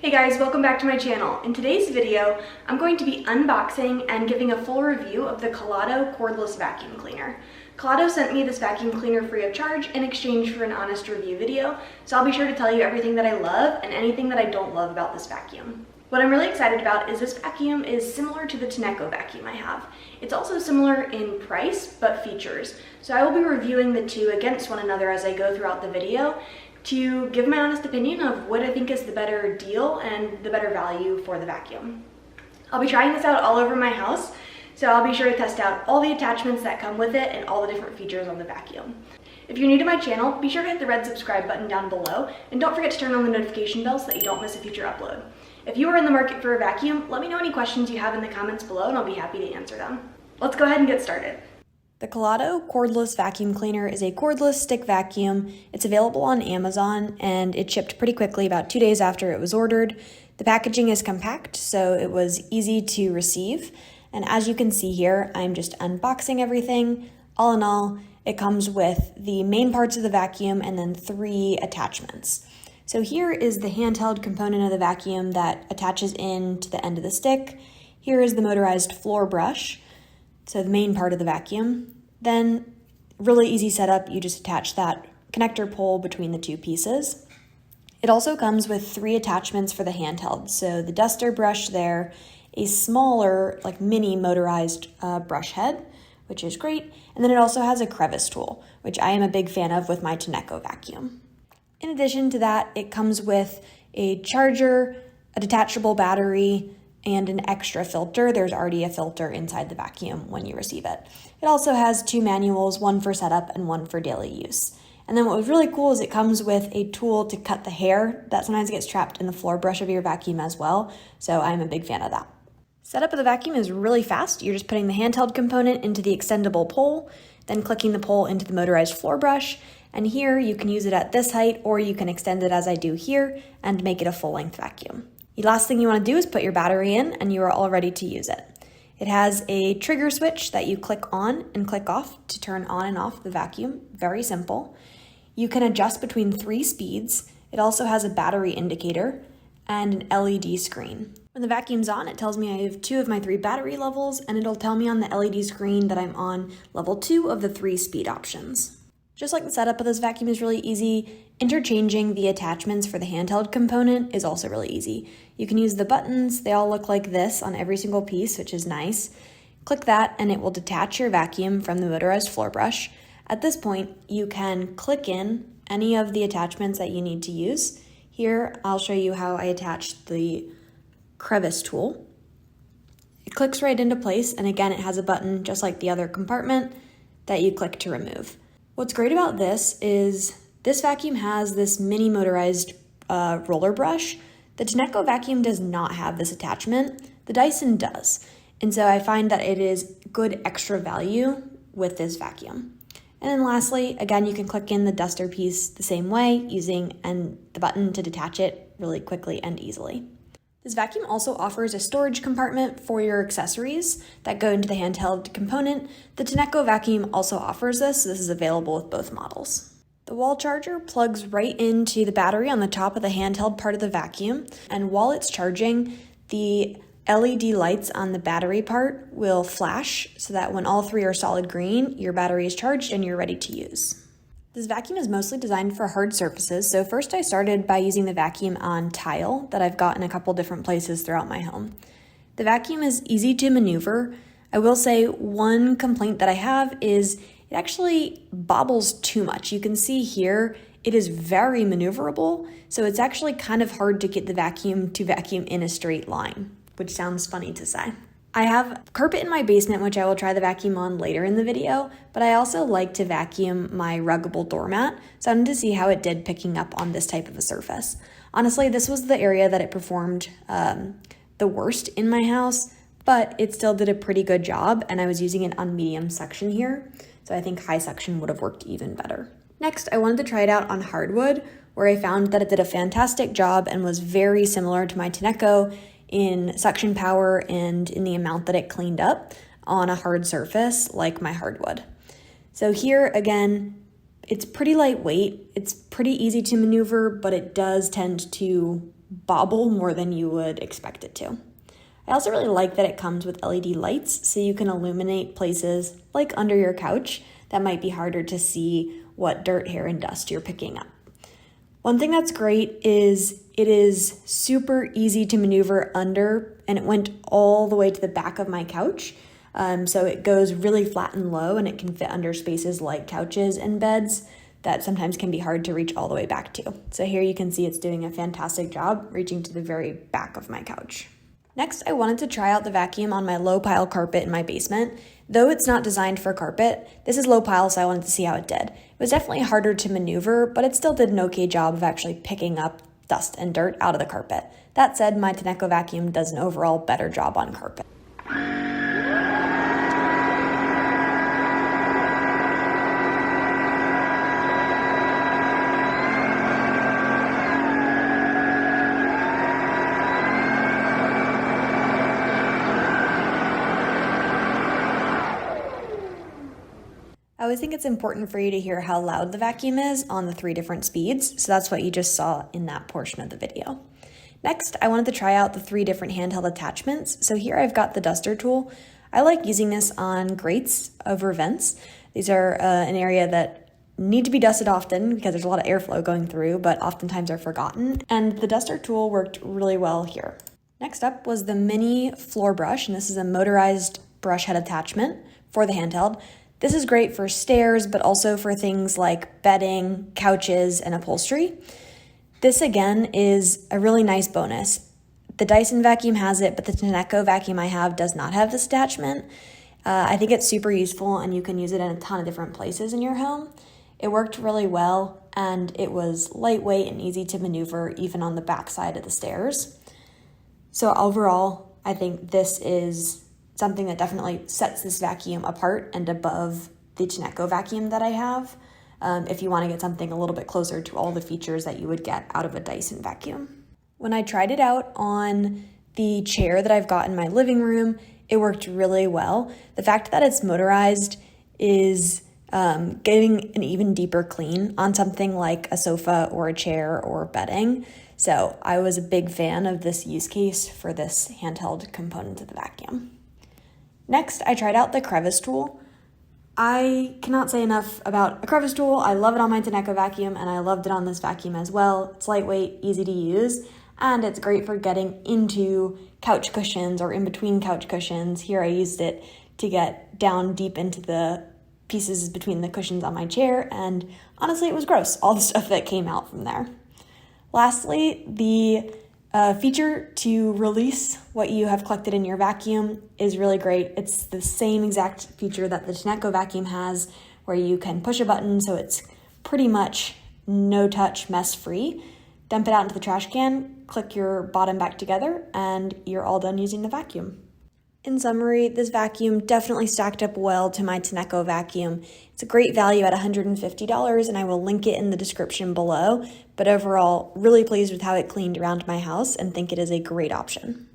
Hey guys, welcome back to my channel. In today's video, I'm going to be unboxing and giving a full review of the Kalado Cordless Vacuum Cleaner. Kalado sent me this vacuum cleaner free of charge in exchange for an honest review video, so I'll be sure to tell you everything that I love and anything that I don't love about this vacuum. What I'm really excited about is this vacuum is similar to the Tineco vacuum I have. It's also similar in price, but features. So I will be reviewing the two against one another as I go throughout the video, to give my honest opinion of what I think is the better deal and the better value for the vacuum. I'll be trying this out all over my house, so I'll be sure to test out all the attachments that come with it and all the different features on the vacuum. If you're new to my channel, be sure to hit the red subscribe button down below, and don't forget to turn on the notification bell so that you don't miss a future upload. If you are in the market for a vacuum, let me know any questions you have in the comments below and I'll be happy to answer them. Let's go ahead and get started. The Kalado Cordless Vacuum Cleaner is a cordless stick vacuum. It's available on Amazon and it shipped pretty quickly, about 2 days after it was ordered. The packaging is compact, so it was easy to receive. And as you can see here, I'm just unboxing everything. All in all, it comes with the main parts of the vacuum and then 3 attachments. So here is the handheld component of the vacuum that attaches in to the end of the stick. Here is the motorized floor brush, so the main part of the vacuum. Then, really easy setup, you just attach that connector pole between the 2 pieces. It also comes with 3 attachments for the handheld. So the duster brush there, a smaller, like mini motorized brush head, which is great. And then it also has a crevice tool, which I am a big fan of with my Tineco vacuum. In addition to that, it comes with a charger, a detachable battery, and an extra filter. There's already a filter inside the vacuum when you receive it. It also has 2 manuals, one for setup and one for daily use. And then what was really cool is it comes with a tool to cut the hair that sometimes gets trapped in the floor brush of your vacuum as well. So I'm a big fan of that. Setup of the vacuum is really fast. You're just putting the handheld component into the extendable pole, then clicking the pole into the motorized floor brush. And here you can use it at this height, or you can extend it as I do here and make it a full-length vacuum. The last thing you want to do is put your battery in and you are all ready to use it. It has a trigger switch that you click on and click off to turn on and off the vacuum. Very simple. You can adjust between 3 speeds. It also has a battery indicator and an LED screen. When the vacuum's on, it tells me I have 2 of my 3 battery levels, and it'll tell me on the LED screen that I'm on level 2 of the 3 speed options. Just like the setup of this vacuum is really easy, interchanging the attachments for the handheld component is also really easy. You can use the buttons. They all look like this on every single piece, which is nice. Click that and it will detach your vacuum from the motorized floor brush. At this point, you can click in any of the attachments that you need to use. Here, I'll show you how I attach the crevice tool. It clicks right into place, and again, it has a button just like the other compartment that you click to remove. What's great about this is this vacuum has this mini motorized roller brush. The Tineco vacuum does not have this attachment. The Dyson does. And so I find that it is good extra value with this vacuum. And then lastly, again, you can click in the duster piece the same way using the button to detach it really quickly and easily. This vacuum also offers a storage compartment for your accessories that go into the handheld component. The Tineco vacuum also offers this, so this is available with both models. The wall charger plugs right into the battery on the top of the handheld part of the vacuum, and while it's charging, the LED lights on the battery part will flash so that when all 3 are solid green, your battery is charged and you're ready to use. This vacuum is mostly designed for hard surfaces, so first I started by using the vacuum on tile that I've got in a couple different places throughout my home. The vacuum is easy to maneuver. I will say one complaint that I have is it actually bobbles too much. You can see here it is very maneuverable, so it's actually kind of hard to get the vacuum to vacuum in a straight line, which sounds funny to say. I have carpet in my basement, which I will try the vacuum on later in the video, but I also like to vacuum my ruggable doormat, so I wanted to see how it did picking up on this type of a surface. Honestly, this was the area that it performed the worst in my house, but it still did a pretty good job, and I was using it on medium suction here, so I think high suction would have worked even better. Next, I wanted to try it out on hardwood, where I found that it did a fantastic job and was very similar to my Tineco in suction power and in the amount that it cleaned up on a hard surface like my hardwood. So here again, it's pretty lightweight. It's pretty easy to maneuver, but it does tend to bobble more than you would expect it to. I also really like that it comes with LED lights, so you can illuminate places like under your couch that might be harder to see what dirt, hair, and dust you're picking up. One thing that's great is it is super easy to maneuver under, and it went all the way to the back of my couch. So it goes really flat and low, and it can fit under spaces like couches and beds that sometimes can be hard to reach all the way back to. So here you can see it's doing a fantastic job reaching to the very back of my couch. Next, I wanted to try out the vacuum on my low pile carpet in my basement. Though it's not designed for carpet, this is low pile, so I wanted to see how it did. It was definitely harder to maneuver, but it still did an okay job of actually picking up dust and dirt out of the carpet. That said, my Tineco vacuum does an overall better job on carpet. I always think it's important for you to hear how loud the vacuum is on the 3 different speeds, so that's what you just saw in that portion of the video. Next, I wanted to try out the 3 different handheld attachments. So here I've got the duster tool. I like using this on grates over vents. These are an area that need to be dusted often because there's a lot of airflow going through, but oftentimes are forgotten. And the duster tool worked really well here. Next up was the mini floor brush, and this is a motorized brush head attachment for the handheld. This is great for stairs, but also for things like bedding, couches, and upholstery. This again is a really nice bonus. The Dyson vacuum has it, but the Tineco vacuum I have does not have this attachment. I think it's super useful, and you can use it in a ton of different places in your home. It worked really well, and it was lightweight and easy to maneuver even on the back side of the stairs. So overall, I think this is something that definitely sets this vacuum apart and above the Tineco vacuum that I have, if you want to get something a little bit closer to all the features that you would get out of a Dyson vacuum. When I tried it out on the chair that I've got in my living room, it worked really well. The fact that it's motorized is getting an even deeper clean on something like a sofa or a chair or bedding. So I was a big fan of this use case for this handheld component of the vacuum. Next, I tried out the crevice tool. I cannot say enough about a crevice tool. I love it on my Tineco vacuum, and I loved it on this vacuum as well. It's lightweight, easy to use, and it's great for getting into couch cushions or in between couch cushions. Here I used it to get down deep into the pieces between the cushions on my chair, and honestly, it was gross, all the stuff that came out from there. Lastly, the feature to release what you have collected in your vacuum is really great. It's the same exact feature that the Tineco vacuum has, where you can push a button so it's pretty much no touch, mess free. Dump it out into the trash can, click your bottom back together, and you're all done using the vacuum. In summary, this vacuum definitely stacked up well to my Tineco vacuum. It's a great value at $150, and I will link it in the description below. But overall, really pleased with how it cleaned around my house and think it is a great option.